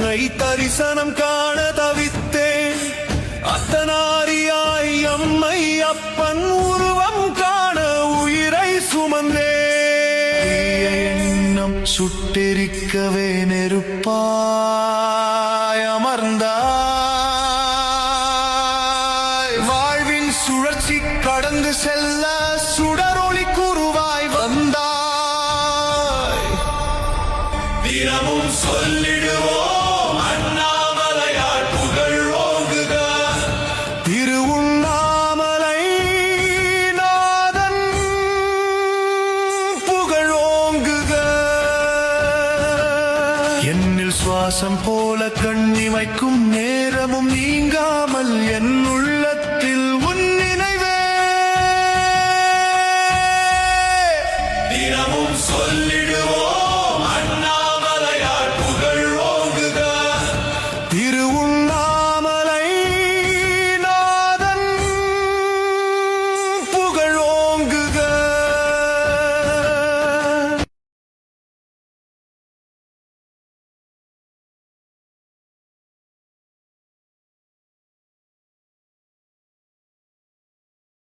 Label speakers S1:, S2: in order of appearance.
S1: உன்னை தரிசனம் காண தவித்தேன். அத்தனாரியாய் அம்மை அப்பன் உருவம் காண உயிரை சுமந்தே. எண்ணம் சுட்டெரிக்கவே நெருப்பாய் அமர்ந்தாய். வாழ்வின் சுழற்சி கடந்து செல்ல சுடரொளி குருவாய் வந்தாய். தினமும் சொல்லிடுவோம் அண்ணாமலையார் புகழ் ஓங்குக. திருவுண்ணாமலை நாதன் புகழ் ஓங்குக. என்னில் சுவாசம் போல கண்ணிமைக்கும் நேரமும் நீங்காமல் என் உள்ளத்தில்